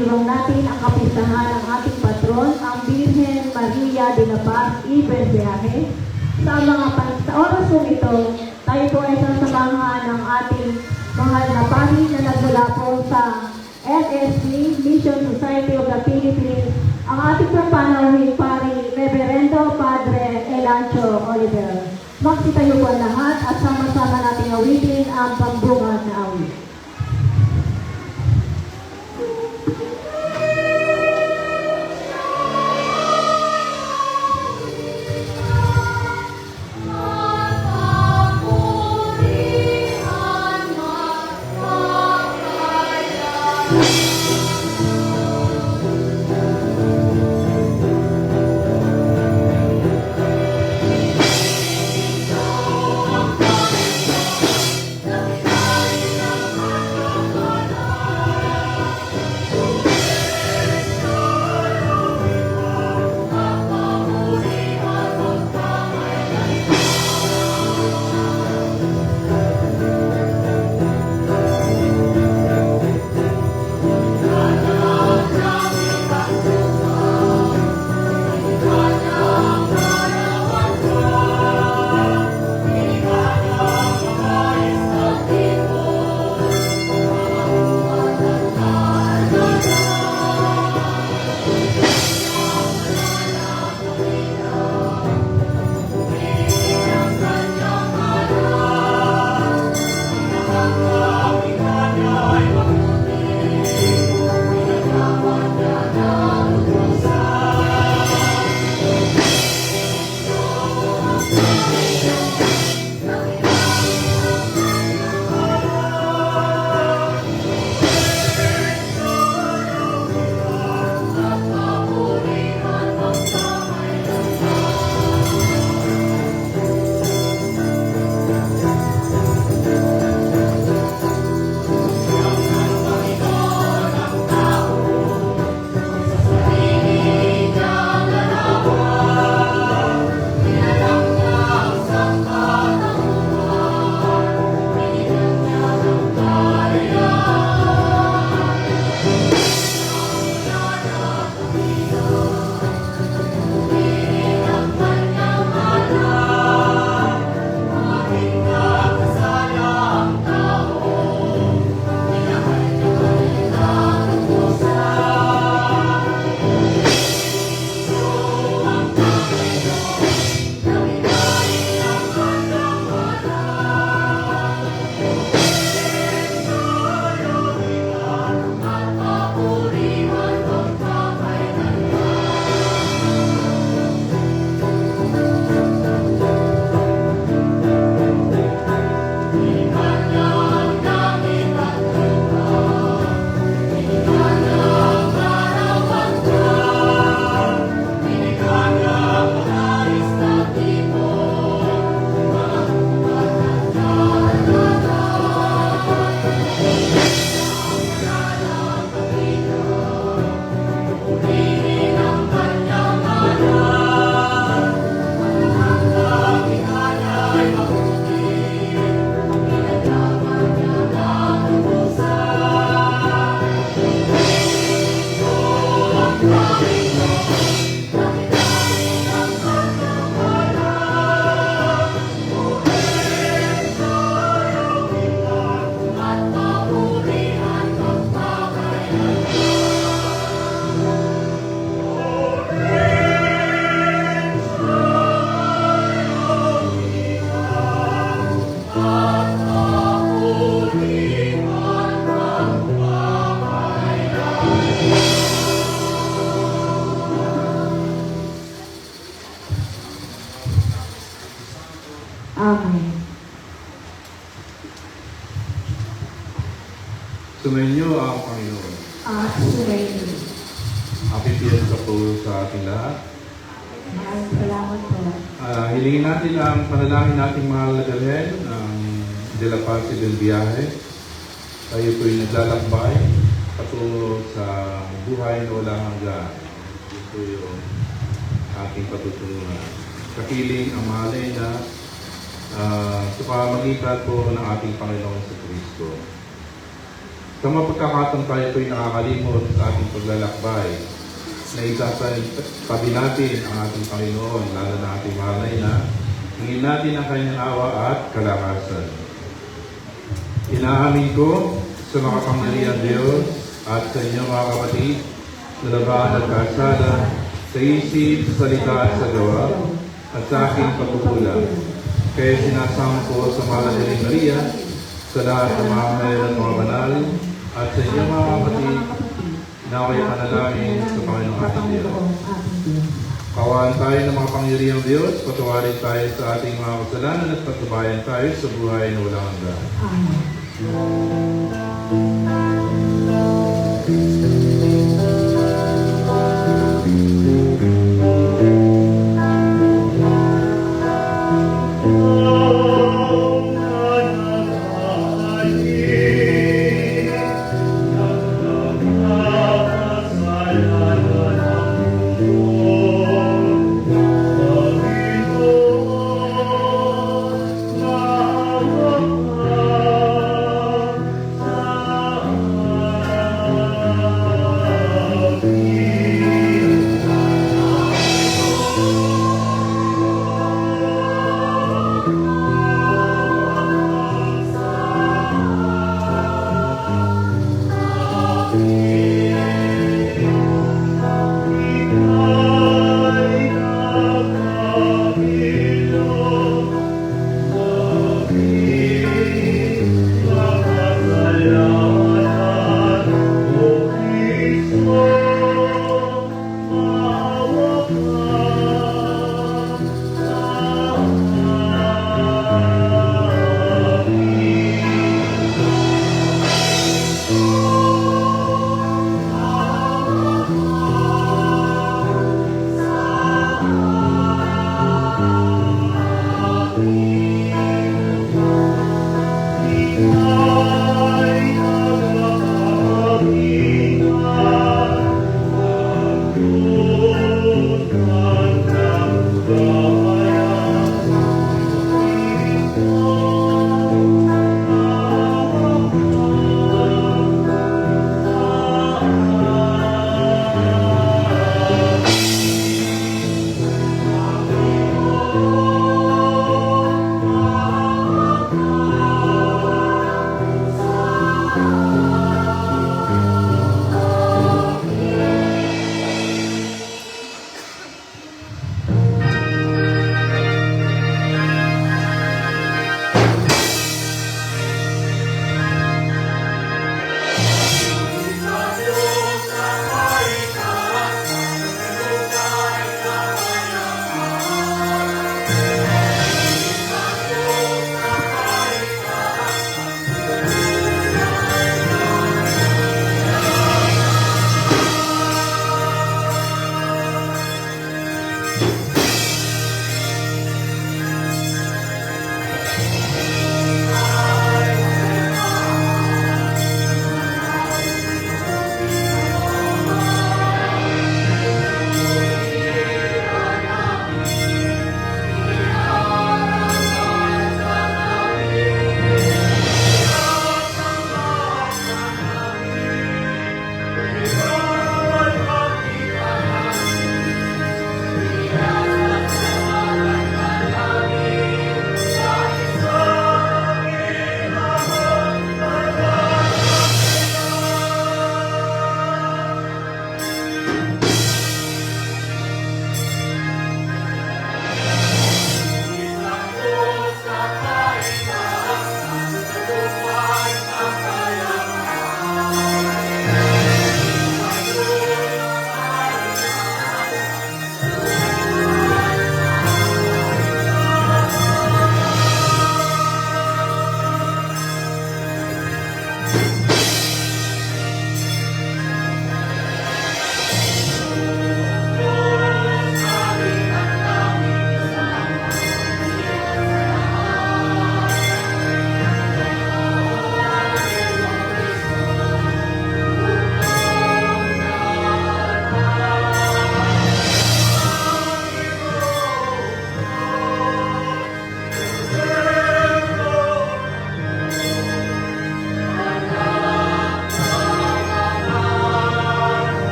Ipagdiriwang natin ang kapistahan ng ating patron, ang Birhen Maria de la Paz y Berbeaje. Sa oras kong ito, tayo po ay sasamahan ng ating mahal na pari na nagmula po sa LSP, Mission Society of the Philippines, ang ating papanawing pari, Reverendo Padre Elancho Oliver. Magsitayo po ang lahat at sama-sama nating awitin ang pambungad na awit. Amen. Sumainyo ang Panginoon. At sumainyo. Happy Fiesta po sa ating lahat. Maraming salamat po. Hilingin natin ang panalangin nating mahal na dalhin, ang De La Paz y Berbeaje. Tayo po'y naglalakbay patungo sa buhay na walang hanggan. Ito yung ating patutunguhan. Kapiling ang mahalay na sa pamamagitan po ng ating Panginoon sa Kristo. Sa mga pagkakataon tayo po'y nakakalimot sa ating paglalakbay na isasal tabi natin ang ating Panginoon, lalo na ating malay na hingin natin ang kanyang awa at kalakasan. Inaamin ko sa makapangyarihan Diyos at sa inyo mga kapatid na labaan at kasala sa isip, sa salita at sa gawa at sa aking pagkukulang. Kaya sinasama ko sa Mahal Maria sa lahat ng mga mayroon at mga banal at sa inyo mga kapatid na ako'y panalangin sa Panginoong ating Diyos. Kawan tayo ng mga pangyarihang Diyos, patawarin tayo sa ating mga kasalanan at patubayan tayo sa buhay na walang hanggan.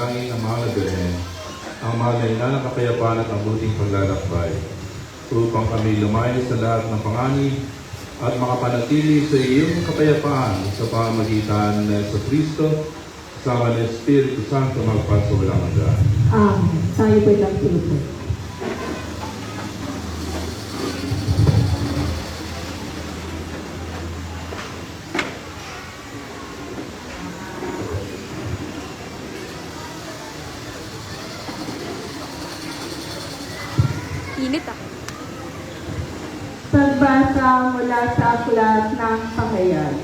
panalangin ng mga Birhen, ang mahal na ina ng kapayapaan at mabuting paglalakbay, upang kami lumayo sa lahat ng panganib at makapanatili sa iyong kapayapaan sa pamamagitan ng sa Kristo, kasama ng Espiritu Santo magpasawalang hanggan. Amen. Tayo po'y nagsilpo. Init ah. Pagbasa mula sa aklat ng Pahayag.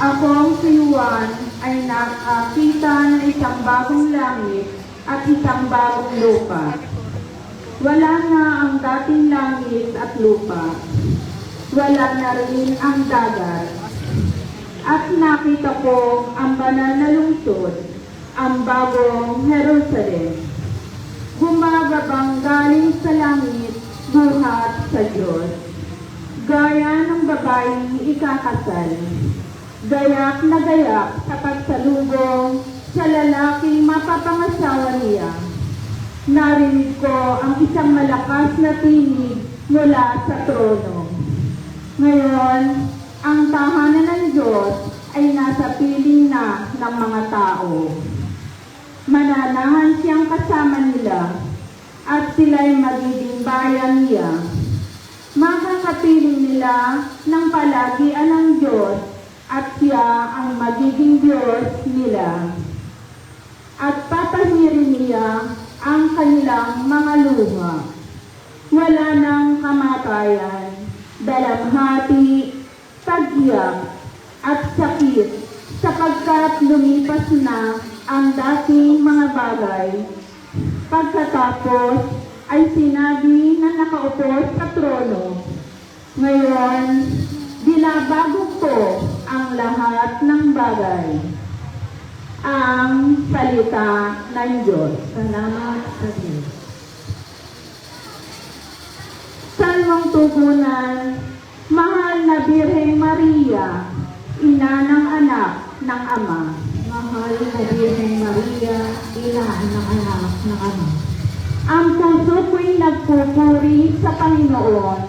Akong si Juan ay nakakita ng isang bagong langit at isang bagong lupa. Wala na ang dating langit at lupa. Wala na rin ang dagat. At nakita ko ang banal na lungsod, ang bagong Jerusalem. Gumagabang galing sa langit, buhat sa Diyos. Gaya ng babaeng ikakasal. Gayak na gayak sa pagsalubong sa lalaking mapapangasawa niya. Narinig ko ang isang malakas na tinig mula sa trono. Ngayon, ang tahanan ng Diyos ay nasa piling na ng mga tao. Mananahan siyang kasama nila at sila'y magiging bayan niya. Makakapiling nila ng palagian ng Diyos at siya ang magiging Diyos nila. At patahirin niya ang kanilang mga luha. Wala nang kamatayan, dalamhati, tagyak, at sakit, sapagkat lumipas na ang dating mga bagay. Pagkatapos ay sinabi na nakaupo sa trono, ngayon, binabago ko ang lahat ng bagay. Ang salita ng Diyos. Salamat sa Diyos. Salmong tugunan, mahal na Birheng Maria, ina ng anak ng Ama. Mahal na Birheng Maria, ina ng anak ng Ama. Ang puso ko'y nagpupuri sa Panginoon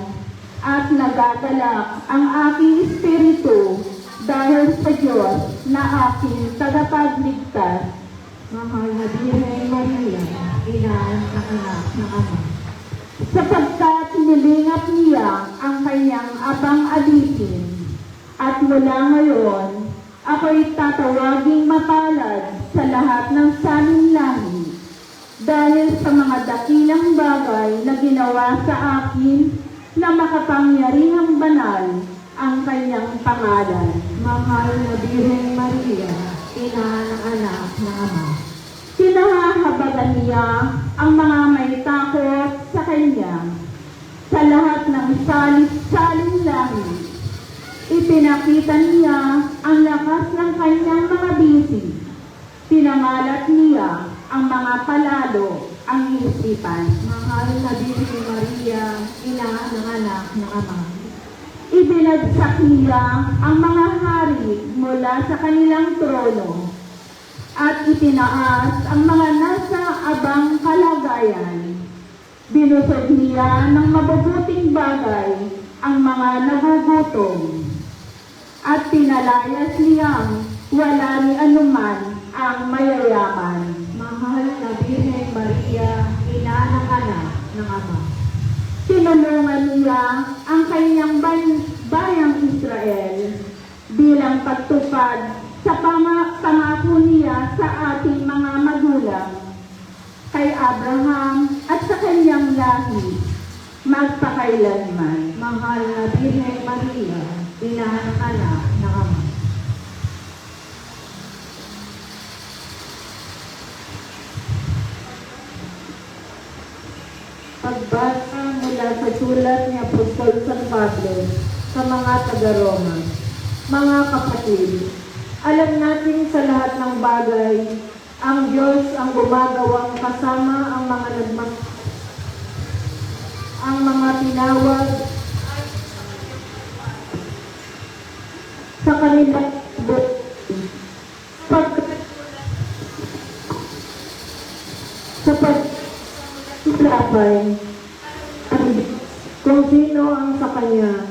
at nagagalak ang aking espiritu dahil sa Diyos na aking tagapagligtas. Mahal na Birheng Maria, ina ng anak ng Ama. Sapagkat nilingap niya ang kanyang abang alitin, at mula ngayon, ako'y tatawaging mapalad sa lahat ng sanin-langit dahil sa mga dakilang bagay na ginawa sa akin na makapangyarihang banal ang kanyang pangalan. Mahal na Birheng Maria, ina ng anak ng Ama. Pinahahabagan niya ang mga may takot sa kanya sa lahat ng salit-saling langit. Ipinakita niya ang lakas ng kanyang mga bisi. Pinangalat niya ang mga palalo ang isipan. Mahal na Birheng Maria, ina ng anak ng Ama. Ibinagsak niya ang mga hari mula sa kanilang trono at itinaas ang mga nasa abang kalagayan. Binusog niya ng mabubuting bagay ang mga nagugutom at pinalayas niyang wala ni anuman ang mayayaman. Mahal na Birheng Maria, ina ng anak ng Ama. Tinulungan niya ang kanyang bayang Israel bilang pagtupad sa pangako niya sa ating mga magulang, kay Abraham at sa kanyang lahi, magpakailanman. Mahal na Birheng Maria, ina ng anak ng Ama. Pagbasa mula sa sulat ni Apostol San Pablo sa mga taga-Roma. Mga kapatid, alam natin sa lahat ng bagay, ang Diyos ang gumagawang kasama ang mga tinawag sa kanilang buhay. sa pagtapay kung sino ang sa kanya.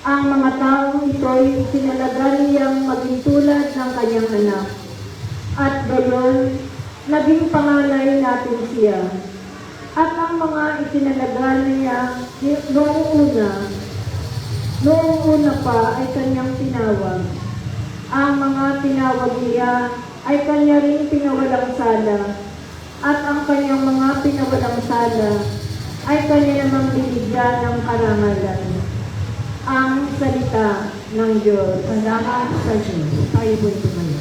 Ang mga taong ito'y sinalagan niyang maging tulad ng kanyang anak. At gayon, naging panganay natin siya. At ang mga isinalagan niya noong una pa ay kanyang tinawag. Ang mga tinawag niya ay kanya rin pinawalang sala. At ang kanyang mga pinawalang sala ay kanya namang binigyan ng karangalan. Ang salita ng Diyos. Salamat sa Diyos. Tayo po'y tumayo.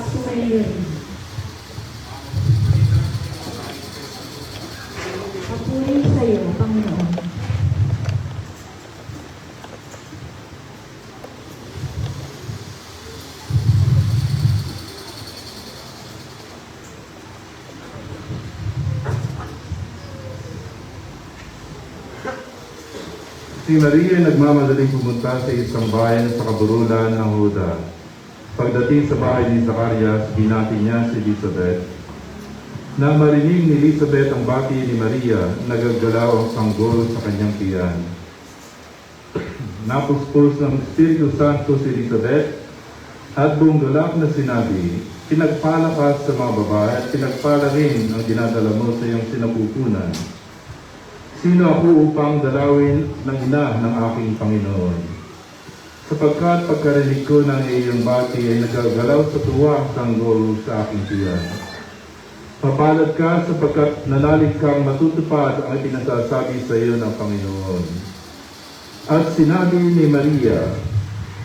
Sumayon. Papuri sa iyo, Panginoon. Si Maria ay nagmamadaling pumunta sa isang bayan sa kaburulan ng Huda. Pagdating sa bahay ni Zacarias, binati niya si Elizabeth. Nang marinig ni Elizabeth ang bati ni Maria, nagagalaw ang sanggol sa kanyang tiyan. Napuspos ng Espiritu Santo si Elizabeth at buong galak na sinabi, "Pinagpala ka sa mga babae at pinagpala rin ang dinadala mo sa iyong sinapupunan. Sino ako upang dalawin ng ina ng aking Panginoon? Sapagkat pagkarinig ko ng iyong bati ay nagagalaw sa tuwa ang sanggol sa aking tiyan. Mapalad ka sapagkat nanalig kang matutupad ang ipinasasabi sa iyo ng Panginoon." At sinabi ni Maria,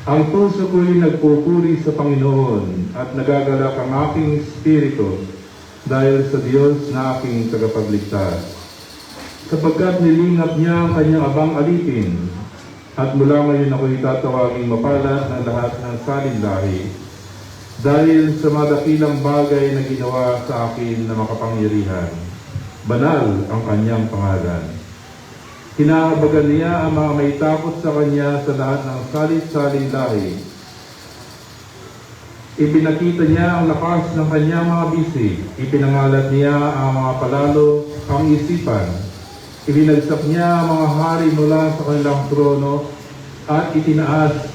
"Ang puso ko'y nagpupuri sa Panginoon at nagagalak ang aking espiritu dahil sa Diyos na aking tagapagligtas. Sapagkat nilingap niya ang kanyang abang alipin, at mula ngayon ako'y tatawaging mapalad ng lahat ng salinlahi, dahil sa madakilang bagay na ginawa sa akin na makapangyarihan. Banal ang kanyang pangalan. Kinaabagan niya ang mga may takot sa kanya sa lahat ng salit-salinlahi. Ipinakita niya ang lakas ng kanyang mga bisig. Ipinangalat niya ang mga palalo, ang isipan. Ibinagsak niya ang mga hari mula sa kanilang trono at itinaas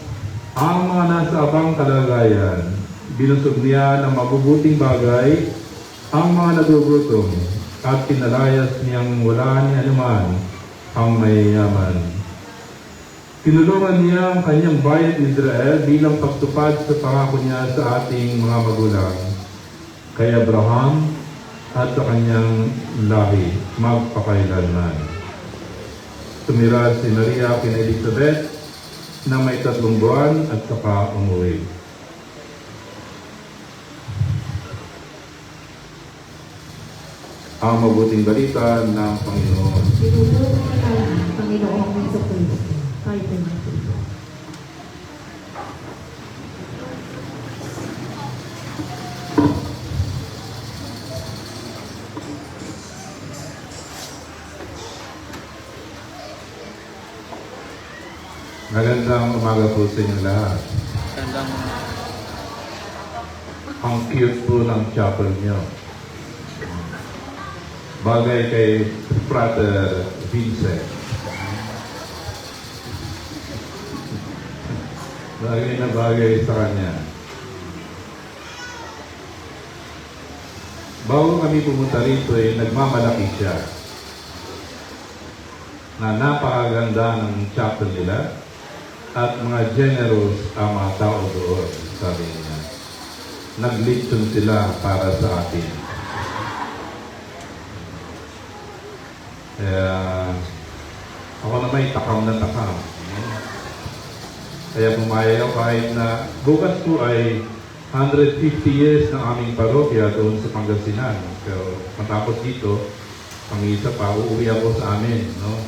ang mga nasa abang kalagayan. Binusog niya ng mabubuting bagay ang mga nagugutom at pinalayas niyang wala ni anuman ang mayayaman. Tinulungan niya ang kanyang bayan Israel bilang pagtupad sa pangako niya sa ating mga magulang, kay Abraham at sa kanyang lahi magpakailanman. Tumira si Maria kina Elizabeth na may 3 buwan at saka umuwi. Ang mabuting balita ng Panginoon. Pinupuro ka ng Panginoong Jesucristo. Tayo po'y magsiyo. Magandang umaga po sa inyo lahat. Gandang Ang cute po ng chapel nyo. Bagay kay Frater Vincent. Bagay na bagay sa kanya. Bago kami pumunta rito nagmamalaki siya na napakaganda ng chapel nila at mga generous ang mga tao doon, sabi niya. Naglitsyon sila para sa atin. Kaya ako naman takam na takam. Kaya pumayag kahit na bukas po ay 150 years ng aming parokya doon sa Pangasinan. Pero matapos dito, ang isa pa, uuwi ako sa amin. No?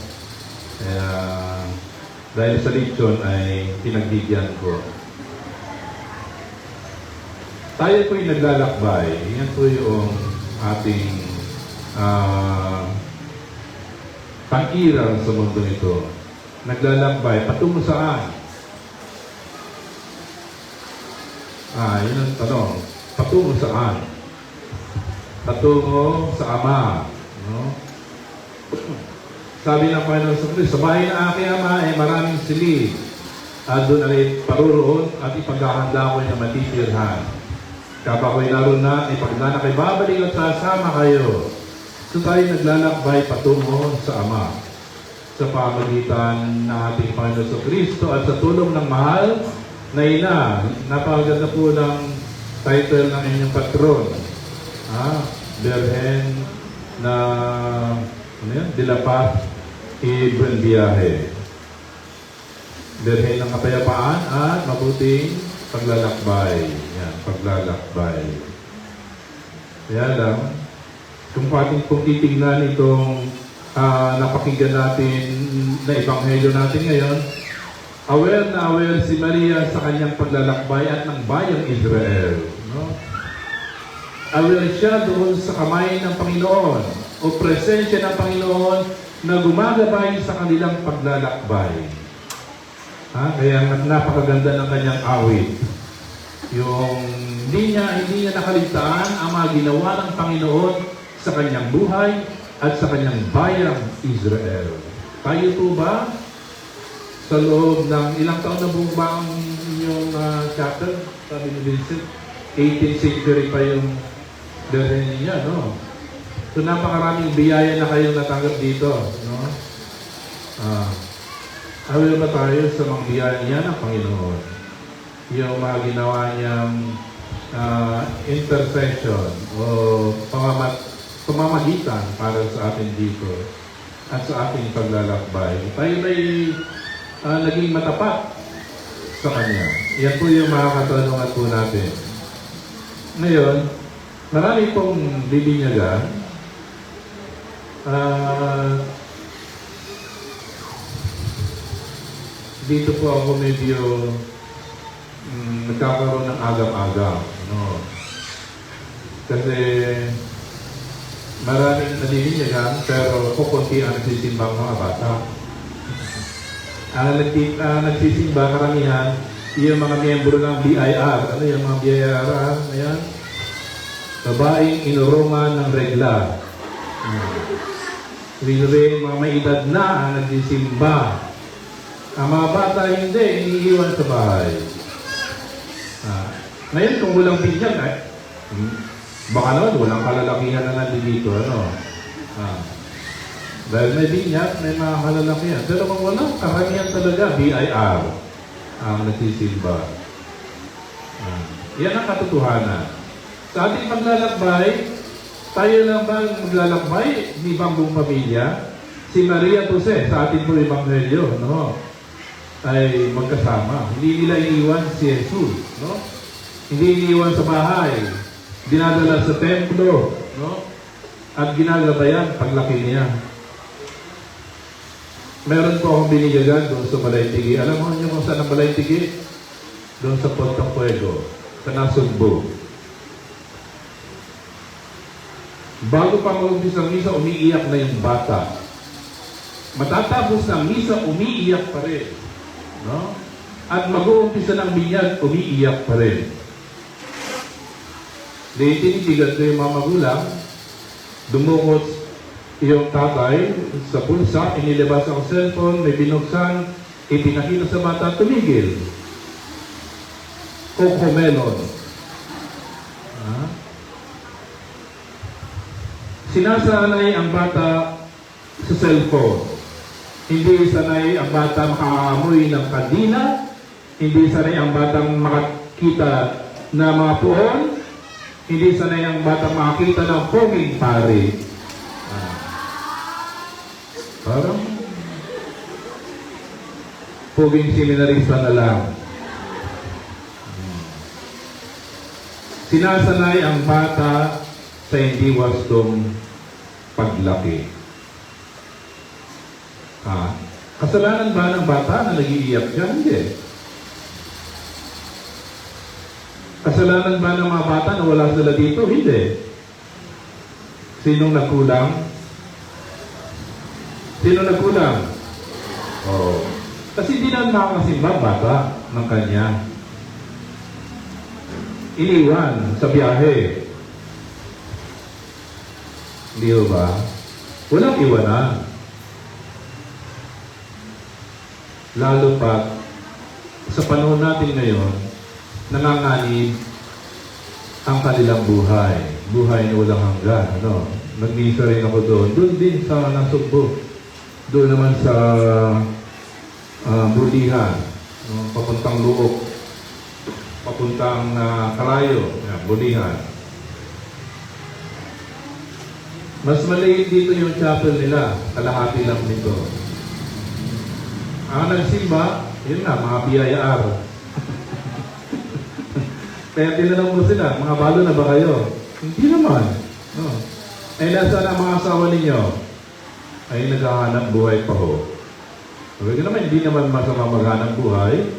Kaya dahil sa lechon ay pinagbigyan ko. Tayo po'y naglalakbay. Yan po yung ating pag-iral sa mundo nito. Naglalakbay. Patungo saan? Yun ang tanong. Patungo saan? Patungo sa Ama. No? Sabi ng Panginoon sa Kristo, sa bahay na aking Ama ay maraming silid. At doon ay paruroon at ipaghahanda ko na matitirhan. Kapag ako'y naroon na, ipagdana kay babalik at sasama kayo. So tayo naglalakbay patungo sa Ama. Sa pamagitan ng ating Panginoon sa Kristo at sa tulong ng mahal na ina. Napakaganda po ng title ng inyong patron. Birhen na de la Paz y Buen Viaje. Birhen ng kapayapaan at mabuting paglalakbay. Yan, paglalakbay. Kaya lang, kung pating kung titignan itong napakinggan natin na ebanghelyo natin ngayon, aware na aware si Maria sa kanyang paglalakbay at ng bayang Israel. No? Aware siya doon sa kamay ng Panginoon o presensya ng Panginoon na gumagabay sa kanilang paglalakbay. Kaya napakaganda ng kanyang awit. Yung hindi niya nakaligtaan ang mga ginawa ng Panginoon sa kanyang buhay at sa kanyang bayang Israel. Tayo po ba sa loob ng ilang taon na buong ba ang inyong chapter? Sabi ni Vincent, 18th century pa yung dahin niya, no? So napakaraming biyaya na kayong natanggap dito, no? Aware ba tayo sa mga biyaya niya ng Panginoon? Yung mga ginawa niyang intercession o pamamagitan para sa atin dito at sa ating paglalakbay. Tayo ba'y naging matapat sa Kanya? Yan po yung mga katanungan po natin. Ngayon, marami pong bibinyagan. Dito po ako medyo nagkakaroon ng agam-agam. No? Kasi maraming nabibinyagan pero kukunti ang nagsisimbang mga bata. Nagsisimba karamihan yung mga miyembro ng BIR. Ano yung mga BIR? Ayan. Babaeng inurungan ng regla. Rin mga may edad na ang nagsisimba. Ang mga bata hindi, iniiwan sa bahay. Ngayon kung walang binyag, baka naman walang kalalakihan na nandito. Ano? Dahil may binyag, may mga kalalakihan. Pero kung walang karamihan talaga, BIR ang nagsisimba. Yan ang katotohanan. Sa ating paglalakbay, tayo lang ba maglalakbay? Ni bang buong pamilya? Si Maria Jose, sa ating po ebanghelyo, no? Ay magkasama. Hindi nila iniwan si Jesus, no? Hindi iniwan sa bahay. Dinadala sa templo, no? At ginagabayan paglaki niya. Meron po akong binigagan doon sa Balaytigi. Alam mo niyo kung saan ang Balaytigi? Doon sa Puerto Fuego, sa Nasugbu. Bago pa mag-umpisa ng misa, umiiyak na yung bata. Matatapos ng misa, umiiyak pa rin. No? At mag-uumpisa ng binyag, umiiyak pa rin. Di tinitigan ko yung mga magulang, dumukot yung tatay sa bulsa, inilabas ang cellphone, may binuksan, ipinakita sa bata, tumigil. Cocomelon. Sinasanay ang bata sa cellphone. Hindi sanay ang bata makaamoy ng kandila, hindi sanay ang batang makakita na mga puon, hindi sanay ang batang makakita ng poging pare. Parang poging seminarista na lang. Sinasanay ang bata sa hindi wastong paglaki. Kasalanan ba ng bata na nag-iiyak siya? Hindi. Kasalanan ba ng mga bata na wala sila dito? Hindi. Sinong nagkulang? Sino nagkulang? Oh. Kasi hindi na makakasimba bata ng kanya. Iniwan sa biyahe. Hindi ba? Walang iwanan. Lalo pa sa panahon natin ngayon, nanganganib ang kanilang buhay. Buhay na walang hanggan. Ano? Nag-misa rin ako doon. Doon din sa Nasugbo. Doon naman sa Bulihan. Papuntang Luok. Papuntang Kalayo. Bulihan. Mas maliit dito yung chapel nila. Kalahati lang dito. Ang nagsimba, yun nga, mga BIR. Kaya tinanong mo sila, mga balo na ba kayo? Hindi naman. No. Eh, nasaan ang mga asawa ninyo? Ay, naghahanap buhay pa ho. Sabi ko naman, hindi naman masama maghanap buhay.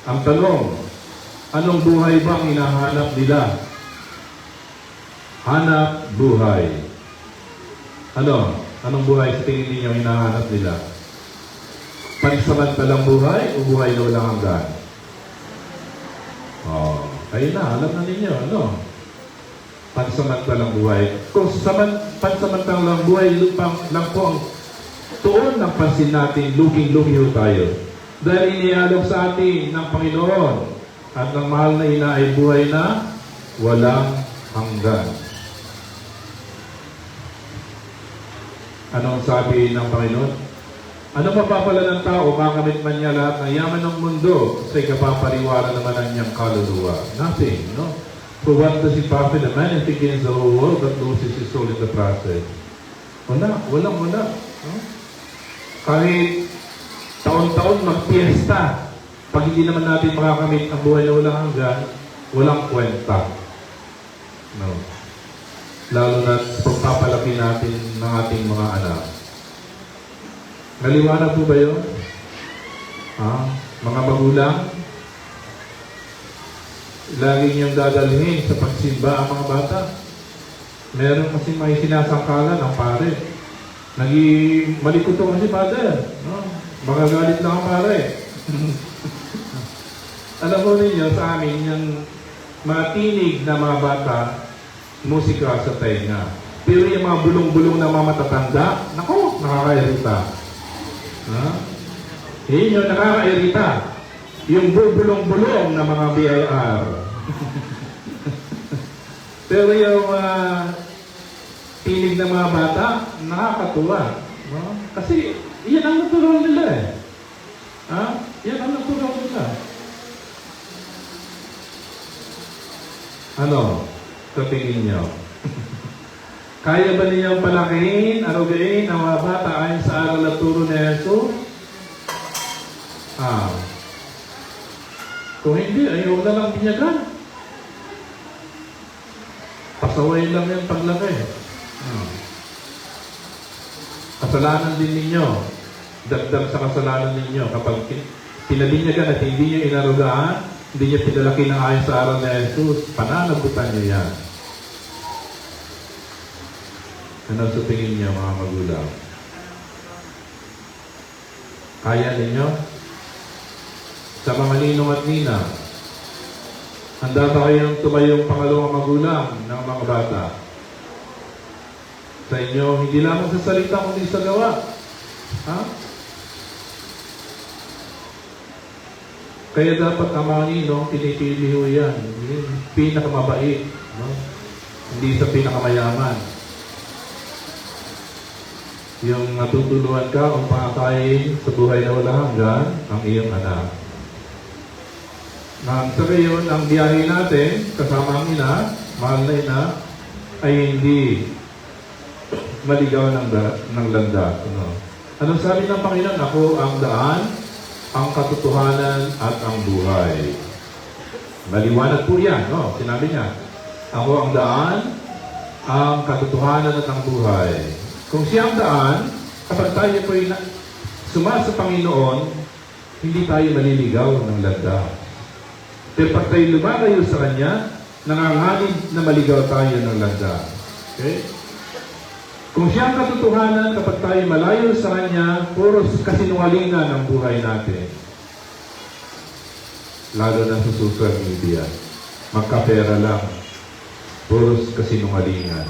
Ang tanong, anong buhay ba ang hinahanap nila? Hanap buhay. Ano? Anong buhay sa tingin ninyo hinahanap nila? Pansamantalang buhay o buhay na walang hanggan? Kayo na, alam na ninyo, ano? Pansamantalang buhay. Kung pansamantalang buhay lang po ang tuon ng pansin natin, luging-lugi tayo. Dahil inialok sa atin ng Panginoon at ng mahal na ina ay buhay na walang hanggan. Anong sabi ng Panginoon? Ano mapapala ng tao, makamit man niya lahat ng yaman ng mundo sa ikapapariwara naman ang niyang kaluluwa? Nothing, no? For what does it profit a man if he gains the whole world but loses his soul in the process? Wala. No? Kahit taon-taon magpiesta, pag hindi naman natin makakamit ang buhay na walang hanggan, walang kwenta. No? Lalo na pagpapalaki natin ng ating mga anak. Naliwanag po ba yun? Mga magulang, lagi niyong dadalhin sa pagsimba ang mga bata. Meron kasi may sinasangkalan ang pare. Malikot ko kasi father. No? Baka galit lang ang pare. Alam mo ninyo sa amin, yung matinig na mga bata, musika sa tenga. Pero yung mga bulong-bulong na mga matatanda, naku, nakakairita. Yun yung nakakairita. Yung bulong-bulong na mga BIR. Pero yung tinig ng mga bata, nakakatuwa. No? Kasi yan ang natural nila eh. Yan ang natural nila. Ano? Sa tingin nyo? Kaya ba ninyong palakihin, arugain ang mga bata ayon sa aral at turo ni Jesus? Kung hindi, ayaw na lang binyagan. Pasaway lang yung paglaki. Kasalanan din ninyo. Dagdag sa kasalanan ninyo. Kapag pinabinyagan at hindi nyo inarugaan, hindi nyo pinalaki ng ayon sa aral ni Jesus, pananagutan nyo yan. Ano sa tingin niyo, mga magulang? Kaya ninyo? sa mga ninong at nina. Handa ba kayong tumayong pangalawang magulang ng mga bata? Sa inyo, hindi lamang sa salita, kundi sa gawa. Ha? Kaya dapat ang mga ninong, pinipili ho yan. Yung pinakamabait. No? Hindi sa pinakamayaman. Yung natutulungan ka kung pakakain sa buhay na wala hanggan, ang iyong anak. Sa gayon, ang biyahe natin, kasama ang ina, mahal na ina, ay hindi maligaw ng landas. Anong sabi ng Panginoon? Ako ang daan, ang katotohanan at ang buhay. Maliwanag po yan, no? Sinabi niya, ako ang daan, ang katotohanan at ang buhay. Kung siya ang daan, kapag tayo po sumasa sa Panginoon, hindi tayo maliligaw ng landas. Pero pag tayo lumalayo sa Kanya, nanganganib na maligaw tayo ng landas. Okay? Kung siya ang katotohanan, kapag tayo malayo sa Kanya, puro kasinungalingan ang buhay natin. Lalo na sa social media. Magkapera lang. Puro kasinungalingan.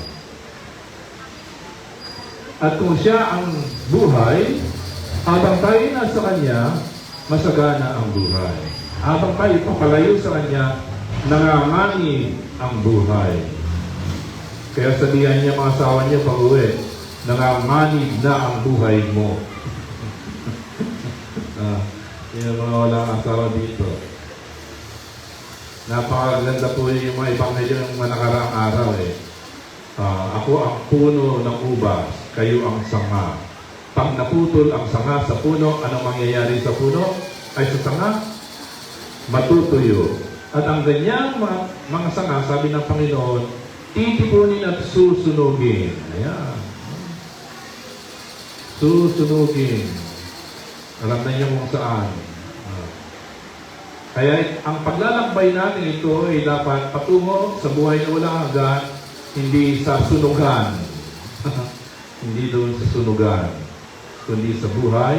At kung siya ang buhay, habang tayo nasa Kanya, masagana ang buhay. Habang tayo papalayo sa Kanya, nanganganib ang buhay. Kaya sabihan niya mga asawa niya pag-uwi, nanganganib na ang buhay mo. Yung mga walang asawa dito. Napakaganda po yung mga ibang medyo yung mga nakaraang araw eh. Ako ang puno ng ubas, kayo ang sanga. Pag naputol ang sanga sa puno, anong mangyayari sa puno? Ay sa sanga, matutuyo. At ang ganyang mga sanga, sabi ng Panginoon, titipunin at susunugin. Ayan. Susunugin. Alam na niyo kung saan. Kaya ang paglalakbay natin ito ay dapat patungo sa buhay na walang hanggan, hindi sa sunugan. Hindi doon sa sunugan, kundi sa buhay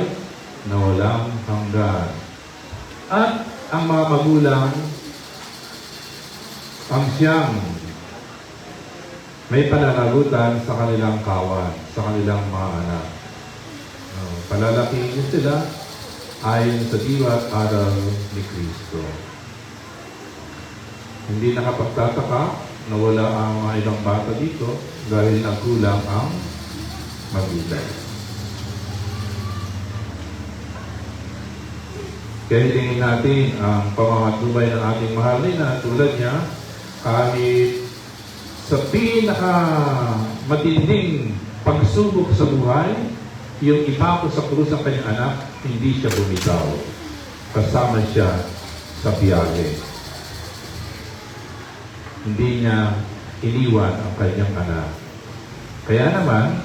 na walang hanggan. At ang mga magulang, ang siyang may pananagutan sa kanilang kawan, sa kanilang mga anak. Palalakihin niyo sila ayon sa diwa at aral ni Kristo. Hindi nakapagtataka na wala ang mga ibang bata dito dahil nagkulang ang magulang. Kaya hilingin natin ang pamamatubay ng ating mahal na tulad niya, kahit sa matinding pagsubok sa buhay, yung ipako sa krus ng kanyang anak, hindi siya bumitaw. Kasama siya sa biyahe. Hindi niya iniwan ang kanyang anak. Kaya naman,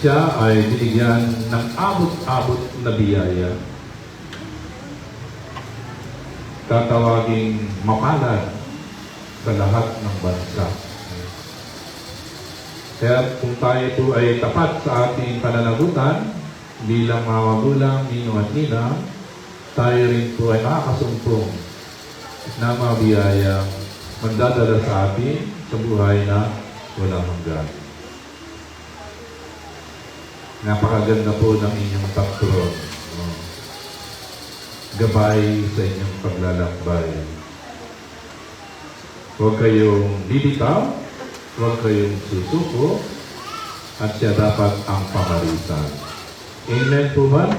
siya ay binigyan ng abot-abot na biyaya. Tatawaging mapalad sa lahat ng bansa. Kaya kung tayo po ay tapat sa ating pananagutan bilang mga magulang, ninong at ninang, tayo rin po ay nakakasumpong na mga biyayang magdadala sa atin sa buhay na walang hanggan. Napakaganda po ng inyong patron. Gabay sa inyong paglalakbay. Huwag kayong bibitaw, huwag kayong susuko, at siya dapat ang pamarisan. Amen po ba?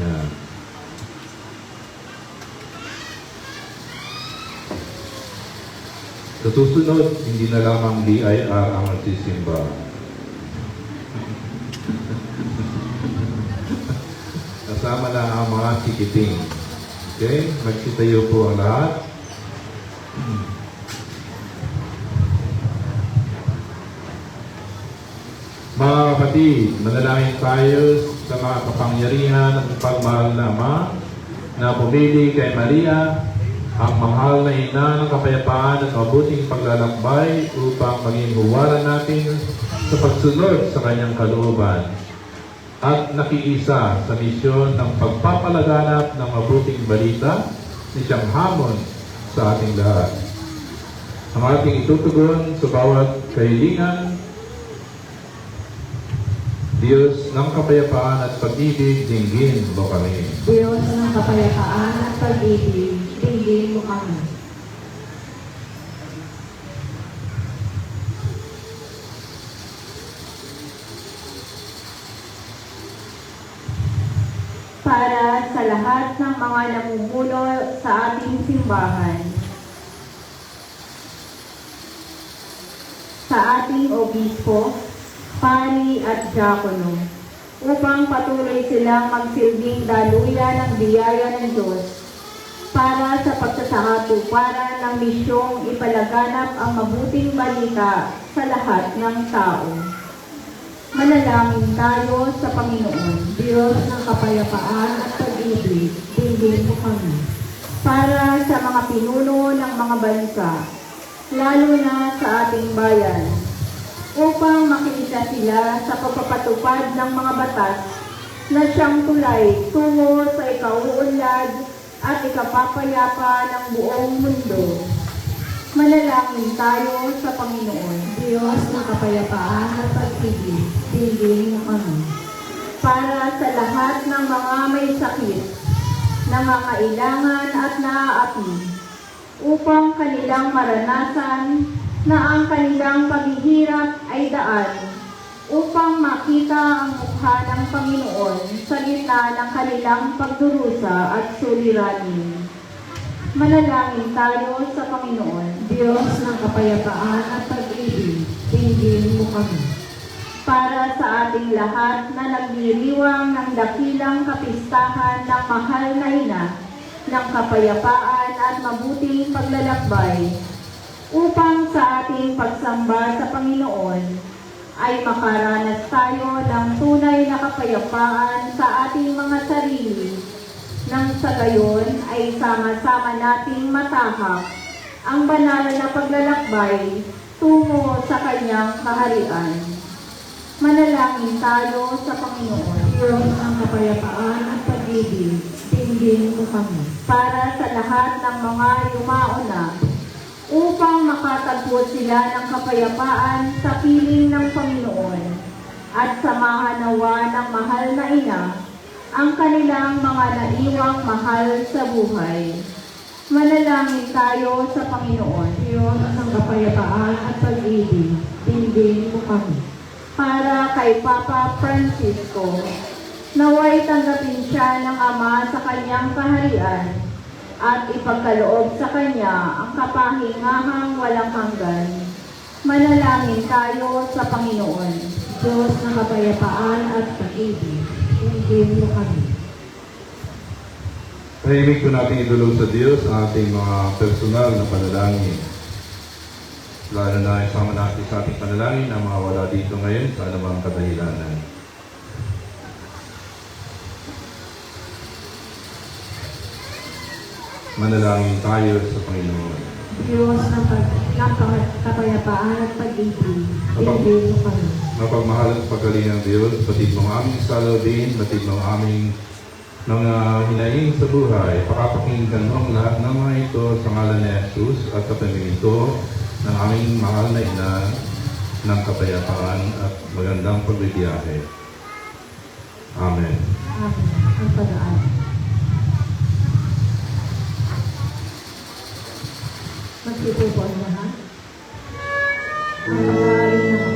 Yan. Sa susunod, hindi na lamang DIR ang magsisimba. Kasama na ang mga sikiting. Okay? Magsitayo po ang lahat. Mga kapatid, manalangin tayo sa mga kapangyarihan at pagmahal na Ama na pumili kay Maria, ang mahal na ina ng kapayapaan at mabuting paglalakbay upang maging huwaran natin sa pagsunod sa kanyang kalooban. at nakiisa sa misyon ng pagpapalaganap ng mabuting balita ni siyang hamon sa ating lahat. Ang ating itutugon sa bawat kahilingan, Diyos ng kapayapaan at pag-ibig, dinggin mo kami. Diyos ng kapayapaan at pag-ibig, dinggin mo kami. Para sa lahat ng mga namumuno sa ating simbahan, sa ating obispo, pari at diakono, upang patuloy silang magsilbing daluyan ng biyaya ng Diyos para sa pagsasakatuparan ng misyong ipalaganap ang mabuting balita sa lahat ng tao. Manalangin tayo sa Panginoon. Diyos ng kapayapaan at pag-ibig, dinggin mo kami. Para sa mga pinuno ng mga bansa, lalo na sa ating bayan, upang makiisa sila sa pagpapatupad ng mga batas na siyang tulay tungo sa ikauunlad at ikapapayapa ng buong mundo. Manalangin tayo sa Panginoon. Diyos ng kapayapaan at pag-ibig, dinggin mo kami. Para sa lahat ng mga may sakit, nangangailangan at naaapi, upang kanilang maranasan na ang kanilang paghihirap ay daan, upang makita ang mukha ng Panginoon sa gitna ng kanilang pagdurusa at suliranin. Manalangin tayo sa Panginoon. Diyos ng kapayapaan at pag-ibig, dinggin mo kami. Para sa ating lahat na nagdiriwang ng dakilang kapistahan ng mahal na ina, ng kapayapaan at mabuting paglalakbay, upang sa ating pagsamba sa Panginoon ay makaranas tayo ng tunay na kapayapaan sa ating mga sarili, nang sa gayon ay sama-sama nating matahak ang banal na paglalakbay tungo sa kanyang kaharian. Manalangin tayo sa Panginoon. Diyos ng kapayapaan at pag-ibig, dinggin mo kami. Para sa lahat ng mga yumauna, upang makatagpo sila ng kapayapaan sa piling ng Panginoon at samahan nawa ng mahal na ina ang kanilang mga naiwang mahal sa buhay. Manalangin tayo sa Panginoon. Diyos ng kapayapaan at pag-ibig, dinggin mo kami. Para kay Papa Francisco, naway tanggapin siya ng Ama sa kanyang kaharian at ipagkaloob sa kanya ang kapahingahang walang hanggan. Manalangin tayo sa Panginoon. Diyos ng kapayapaan at pag-ibig, dinggin mo kami. Tahimik po natin idulog sa Diyos ang ating mga personal na panalangin. Lalo na isama natin sa ating panalangin na mga wala dito ngayon sa anumang kadahilanan. Manalangin tayo sa Panginoon. Diyos ng kapayapaan at pag-ibig, dinggin mo kami. Mapagmahal at paggaling ng Diyos, batid mong aming salawin, batid mong aming mga hinaing sa buhay, pakapakinggan mo ang lahat ng mga ito sa ngalan ni Jesus at sa pamilito ng aming mahal na ina ng kapayapaan at magandang pagbibiyahe. Amen. Amen. Ang pag-aan. Magsipo po ang lahat. Ang pag-aaring ng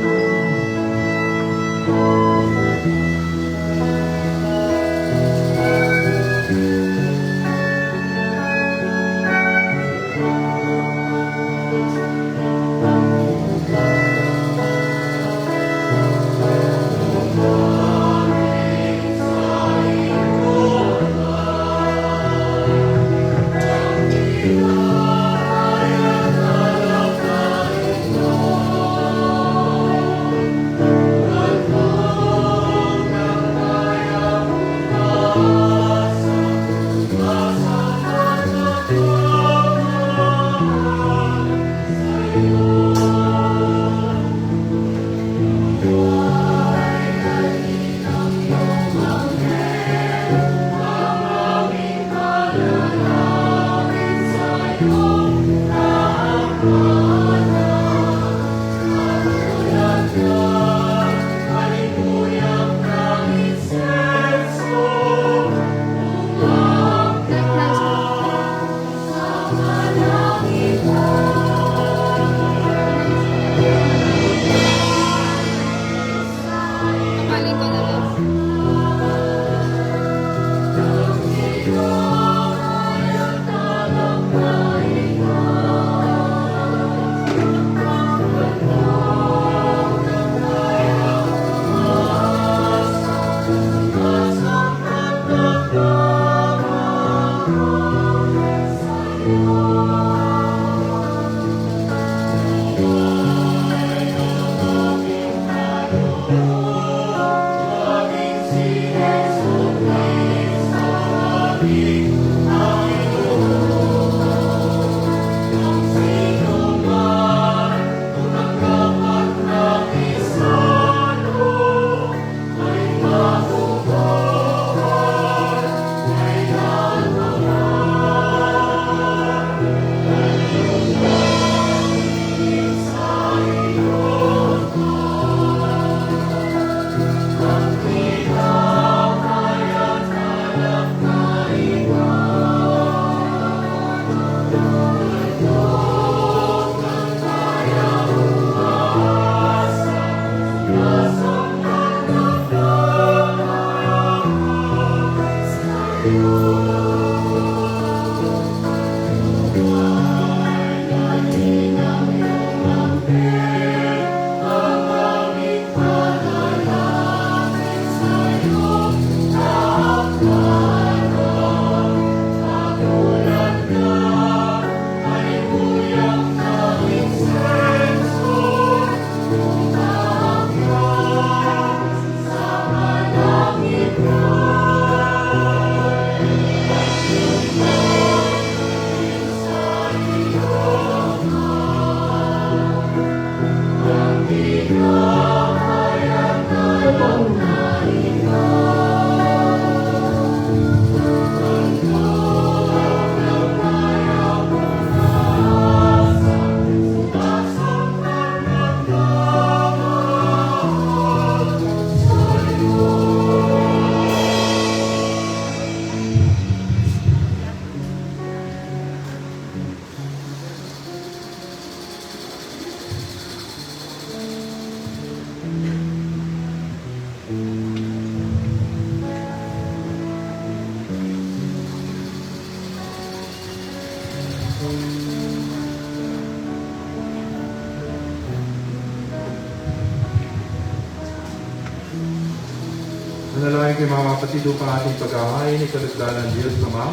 Manalangin kayo mga kapatid upang ating pag-ahayin ay kalagdanan ng Diyos Ama,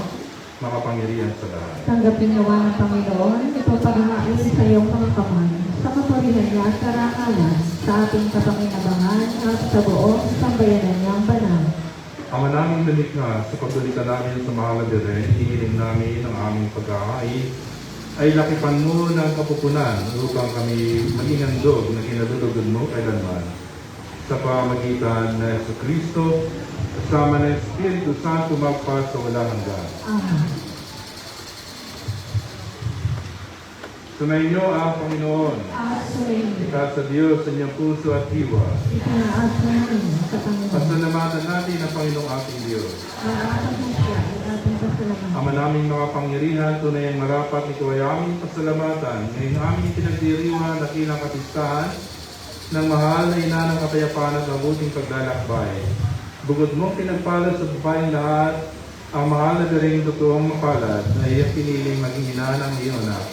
makapangyarihan sa lahat. Tanggapin nawa ng Panginoon, ito paghahain sa iyong mga kamay, sa kapurihan niya at karangalan, sa ating kapakinabangan at sa buong sambayanan niyang banal. Ama naming lumikha, sa pagbalikan namin sa mahal na Birhen, hinihiling namin ang aming pag-ahain ay lakipan mo ng kapupunan upang kami maging handog na kinalulugod mo kailanman. Sa pamagitan na Yesu Kristo, kasama ng Espiritu Santo magpas sa walang hanggan. Amen. Sumayin niyo ang Panginoon. At sumayin, Ikaw sa Diyos sa inyong puso at diwa. itinaas namin sa Panginoon. Pasalamatan natin ang Panginoong ating Diyos. Marapat mo siya ay ating pasalamatan. Ama naming mga pangyarihan, tunay ang marapat ito ay aming pasalamatan. Ngayong aming pinagdiriwang na kilang katistahan ng mahal na ina ng kapayapaan at mabuting paglalakbay. Bukod mong pinagpalad sa babaeng lahat, ang mahal na daring totoong mapalad na iyang piniling maging ina ng iyong anak.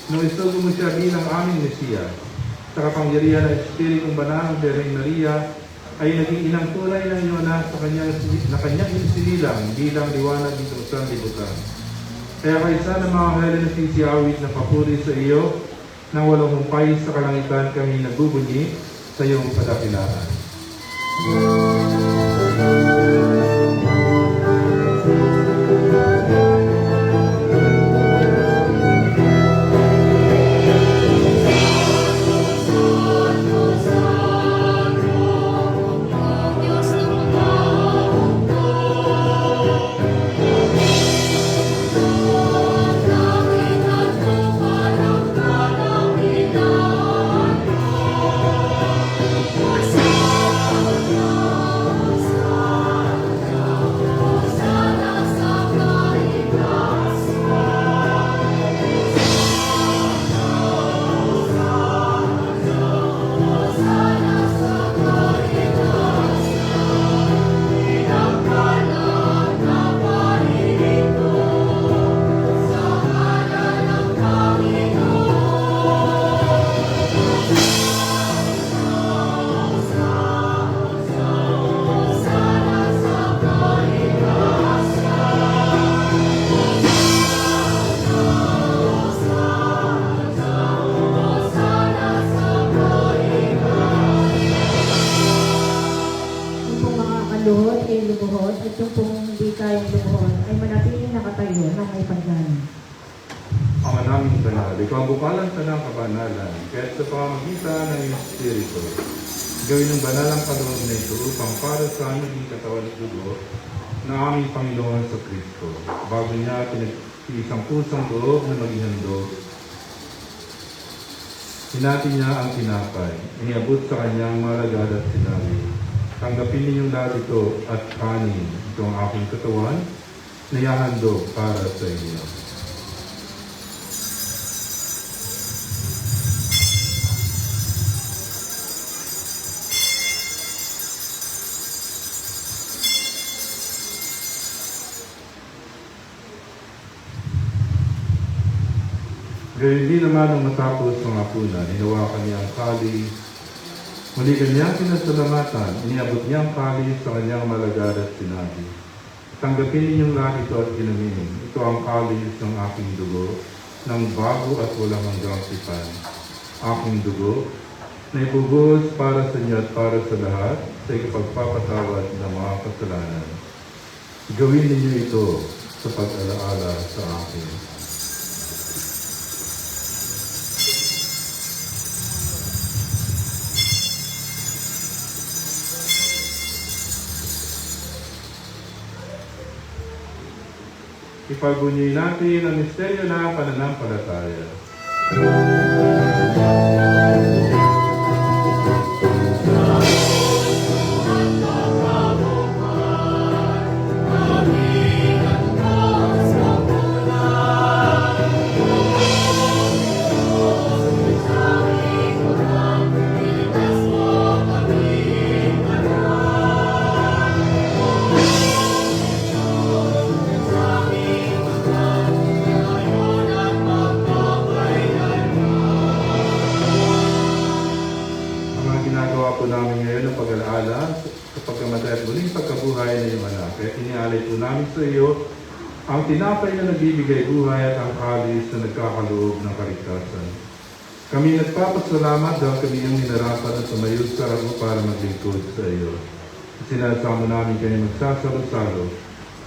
Nung isugo mo siya bilang aming Mesiya, sa kapangyarihan ng Espiritong Banal ng Birheng Maria, ay naging inang tunay ng iyong anak sa kanyang insinilang bilang liwanag ng isang libutan. Kaya kaysa ng mga ngalan na sisiawit na papuri sa iyo, nang walang humpay sa kalangitan kami nagbubunyi sa iyong kadakilaan. Luhod ay lumuhod at yung pong hindi kayang lumuhod ay manatiling nakatayo ng may paggaling. Ama naming banal, ikaw ang bukalan sa ng kabanalan, kaya't sa pamamagitan ng iyong Espiritu, gawin ng banal ang kaloob na ito upang para sa aming katawan at dugo na aming Panginoon sa Kristo. Bago niya pinag-iisang pusang loob na maging handog, hinati niya ang tinapay, iniabot sa kanyang malagad at sinabi, tanggapin ninyong lahat ito at kanin, ito ang aking katawan na ihahandog para sa inyo. Gayun din naman nung matapos mga hapunan, hinawakan niya ang kalis. Muli kanyang pinasalamatan, iniabot niya ang kalis sa kanyang malagad at sinabi, tanggapin ninyong lahat ito at ginumin. Ito ang kalis ng aking dugo, ng bago at walang hanggang sipan. Aking dugo, na ibubuhos para sa inyo at para sa lahat sa ikapagpapatawad ng mga kasalanan. Gawin ninyo ito sa pag-alaala sa akin. Ipagbunyi natin ang misteryo ng pananampalataya. pagkamatay at muling pagkabuhay na iyong anak. Kaya inialay po namin sa iyo ang tinapay na nagbibigay buhay at ang kalis na nagkakaloob ng kaligtasan. Kami nagpapasalamat dahil kami yung hinarapan at tumayo sa harap mo para maglingkod sa iyo. Sinasama namin kayo magsasalo-salo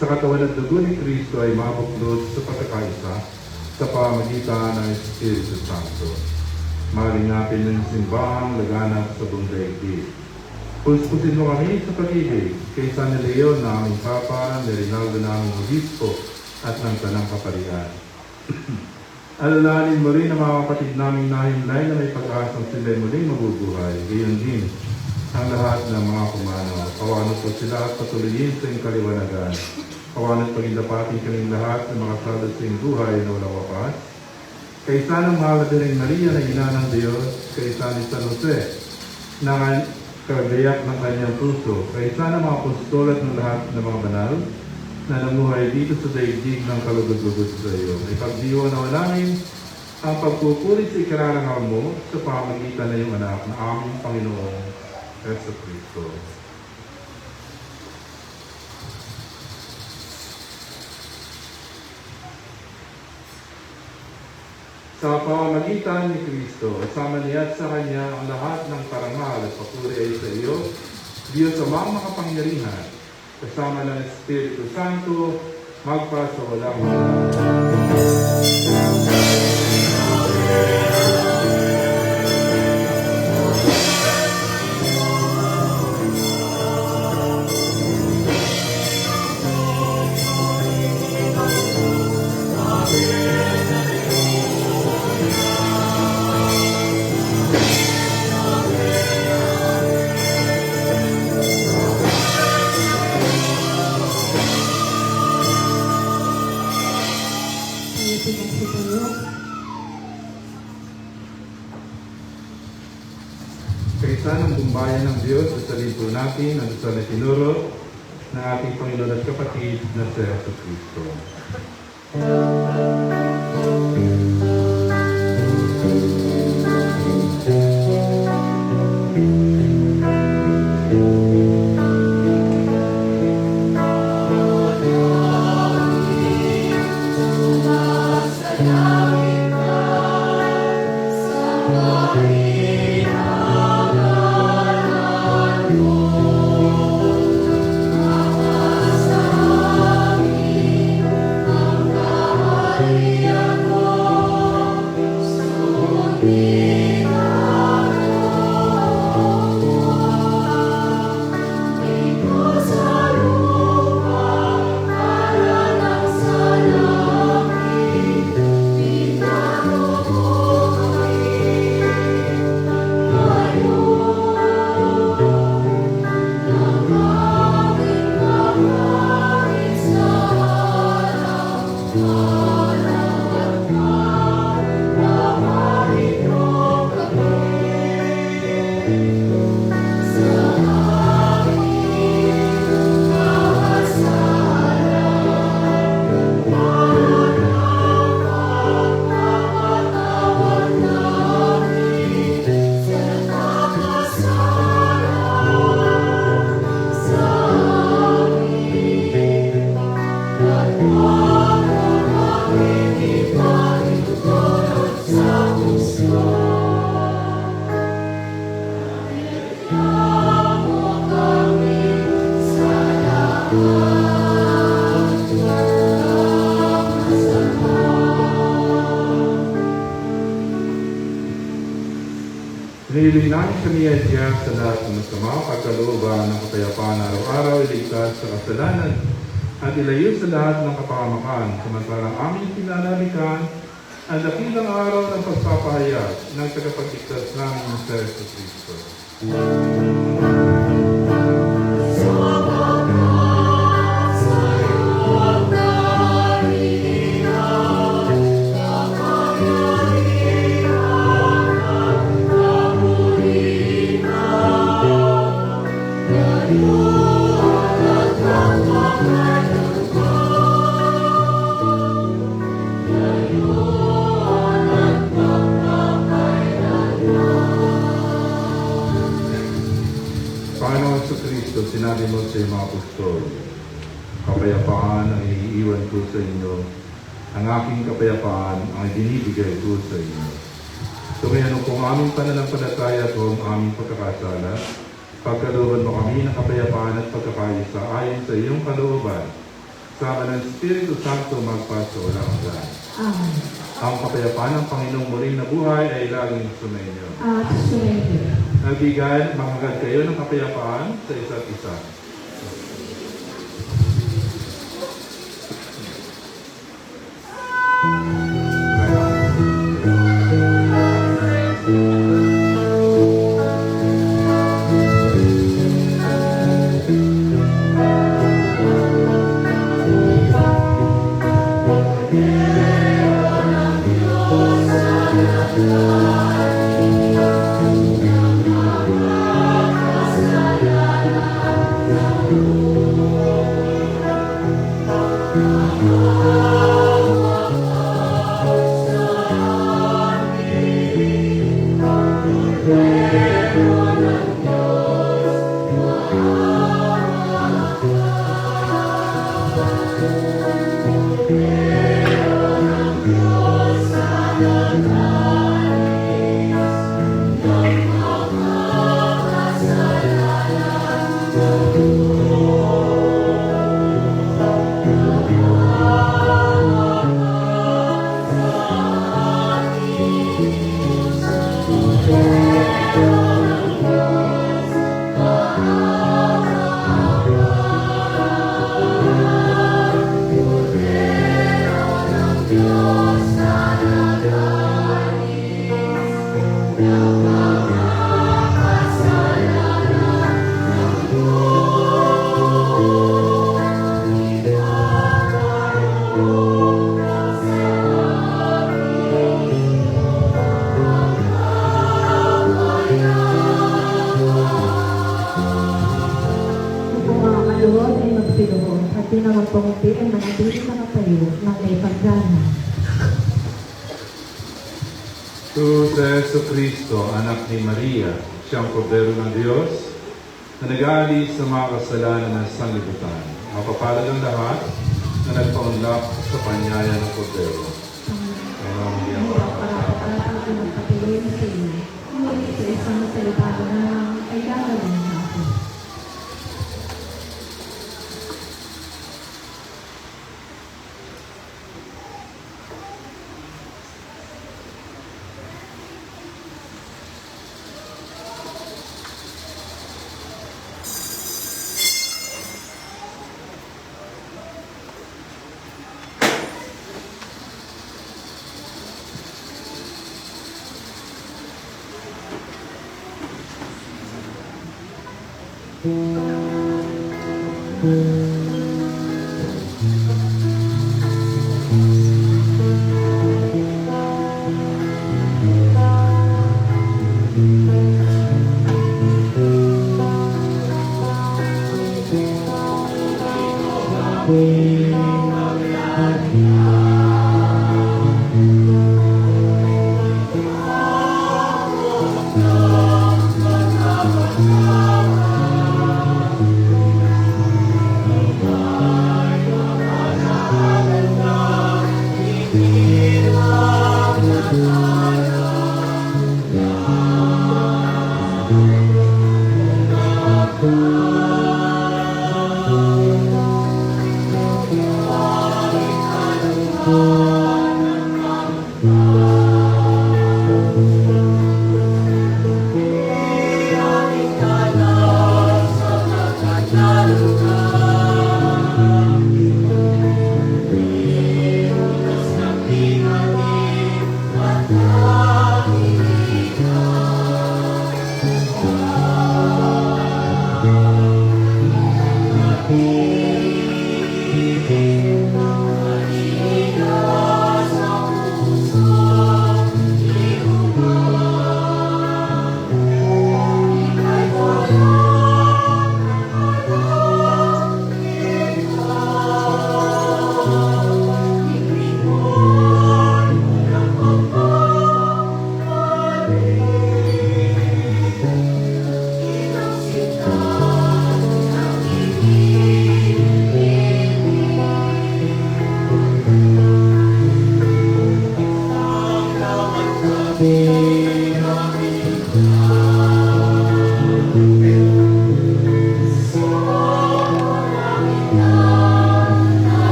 sa katawan at dugo ni Kristo ay mabuklod sa pagkakaisa sa pamagitan ng Espiritu Santo. Mahalin natin ng simbahang laganap sa buong daigdig. Puspusin mo kami sa pag-ibig kay San Leon na aming Papa, ni Rinaldo na aming Obispo at ng Tanang Kaparian. Alalahanin mo rin ang mga kapatid naming nahimlay na may pag-asang sila'y muling mabubuhay. Gayon din ang lahat ng mga pumanaw. Kawanot po sila at patuloyin sa iyong kaliwanagan. Kawanot pagindapatin kaming lahat ng mga salad sa iyong buhay na walang wakas. Kaysa ng mahal na Maria na ina ng Diyos, kaysa ni San Jose na kagayak ng kanyang puso, kaysa ng mga apostol at ng lahat ng mga banal na namuhay dito sa daigdig ng kalugod-lugod sa iyo. Ipagdiwa na namin ang pagpupuri sa ikararangal mo sa pamagitan na iyong anak na aming Panginoong Yesu Kristo. Sa pamamagitan ni Kristo, kasama niya at sa Kanya ang lahat ng parangal at papuri ay sa iyo, Diyos amang makapangyarihan, kasama ng Espiritu Santo, magpa sa walang Kaysa ng bumbayan ng Diyos, dasalin po natin ang dasal na tinuro ng ating Panginoon at kapatid na si Yesu Kristo. Nililinanin kami ay diyan sa lahat ng masama, pagkalooban ng kapayapaan araw-araw, iligtas sa kasalanan, at ilayo sa lahat ng kapahamakan, samantalang aming pinanalikan ang dakilang araw ng pagpapahayag ng tagapagligtas namin sa Yesu Kristo. sinabi mo sa iyong mga apostol, kapayapaan ang iniiwan ko sa inyo, ang aking kapayapaan ang ibinibigay ko sa inyo. Tumayan kung aming pananampalataya at ang aming pagkakasala, pagkalooban mo kami ng kapayapaan at pagkakaisa ayon sa iyong kalooban, sama ng Espiritu Santo magpas sa walang hanggan. Amen. Ang kapayapaan ng Panginoong muling na buhay ay laging sumainyo. At sumainyo. Nagbigan, mahagad kayo ng kapayapaan sa isa't isa. Tu sa Jesucristo, anak ni Maria, siyang kordero ng Diyos, na nag-aalis sa mga kasalanan ng sanlibutan. Mapapalad ang lahat na nagpaunlak sa panyaya ng kordero. Ngayon, hindi ang Para magpatuloy na sa iyo. Ngunit sa isang salita na ay gagawin na ako.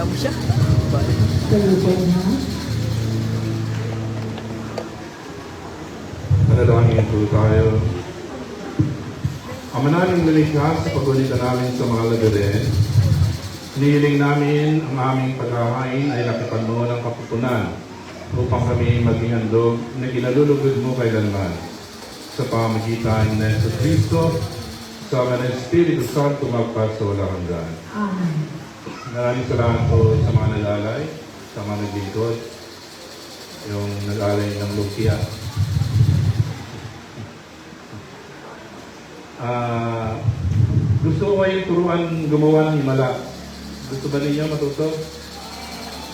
Grabe siya. Kayo po na. Manalangin po tayo. Ama naming malikha sa pagulita namin sa mga lagarin, hinihiling namin ang aming paghahain ay lakipan mo ng kapupunan upang kami maging handog na kinalulugod mo kailanman sa pamagitan ng Yesu Cristo sa ng Espiritu Santo magpas sa walang hanggan. Amen. Maraming salamat po sa mga nalalay, sa mga naglingkod, yung nag-alay ng lumpia. Gusto ko kayong turuan gumawa ng himala. Gusto ba ninyo matuto?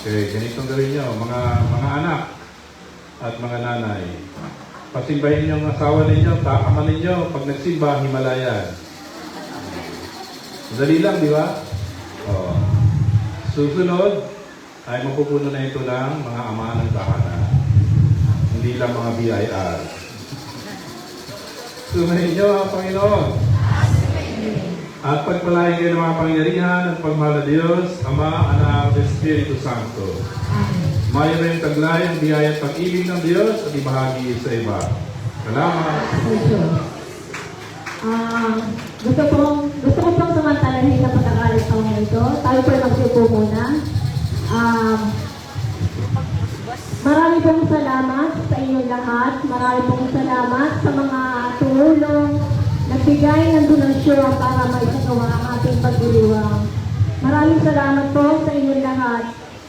Okay, ganitong gawin nyo, mga anak at mga nanay. Pasimbahin nyo ang asawa ninyo, ama ninyo, pag nagsimba, himalayan. Dali lang, di ba? Oh. Susunod, ay mapupuno na ito ng mga ama ng tahanan. Hindi lang mga BIR. Sumahin nyo ang Panginoon. At pagpalain kayo ng mga pangyarihan at pagmahal na Diyos, Ama, Anak, at Espiritu Santo. Mayroon yung taglay ang biyaya at pag-ibig ng Diyos at ibahagi sa iba. Salamat. Gusto ko pong samantalahin na pag-aaral sa mga ito. Tayo po magsipo muna. Marami pong salamat sa inyong lahat. Marami pong salamat sa mga tumulong, nagbigay ng donasyon para maisagawa ang ating pagdiriwang. Maraming salamat po sa inyong lahat.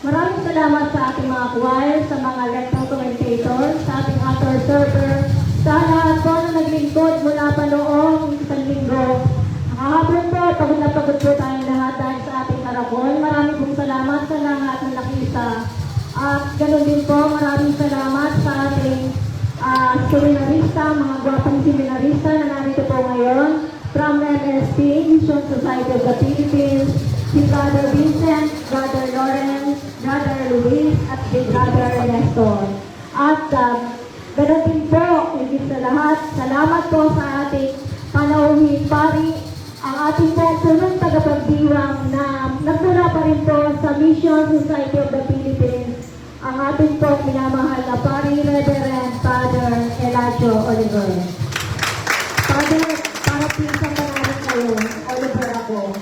Maraming salamat sa ating mga choir, sa mga lecture commentator, sa ating actor server, sa lahat po na naglingkod mula pa noong isang linggo. Nakahapon po, pagod na pagod po tayong lahat dahil sa ating karakon. Maraming pong salamat sa lahat ng nakita. At ganoon din po, maraming salamat sa ating seminarista, mga gwapong seminarista na narito po ngayon from MSP, Mission Society of the Philippines, si Brother Vincent, Brother Lawrence, Brother Luis, at si Brother Nestor. At ganoon din po, higit sa lahat, salamat po sa ating panauhing pari, ang ating pong sunod tagapagdiwang na nagmula pa rin po sa Mission Society of the Philippines, ang ating pong minamahal na pari, Reverend Father Eladio Oliver. Father, para pisang pangalan kayo, Oliver ako.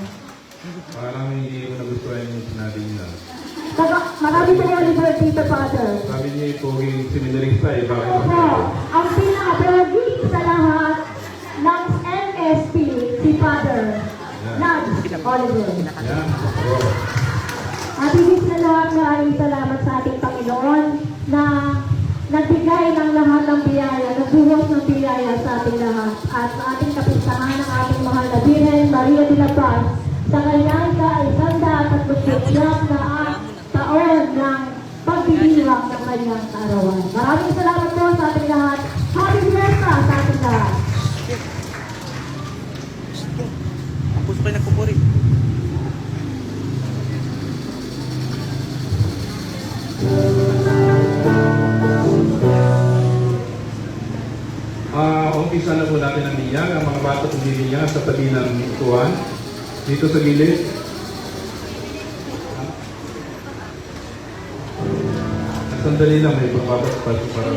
Parang hindi ko nagustuhan yung sinabi niya. Marami po Oliver dito, Father. Sabi niya yung poging seminarista eh, bakit Opo, ang pinaka-pogi sa lahat ng MSP, si Father Nads Oliver. Yan, oo. At higit sa lahat, maraming salamat sa ating Panginoon na nagbigay ng lahat ng biyaya, nagbuhos ng biyaya sa ating lahat at sa ating kapistahan ng ating mahal na Birhen Maria de la Paz sa kanyang ka-139 na taon ng pagdiriwang ng kanyang kaarawan. Maraming salamat po sa ating lahat. Happy birthday sa ating lahat. Ang puso kayo nagpupuri. Umpisa na po natin ang binyag. Ang mga bata kong binyag sa tabi ng upuan. Dito sa gilid. Sandali lang, may bababas pa para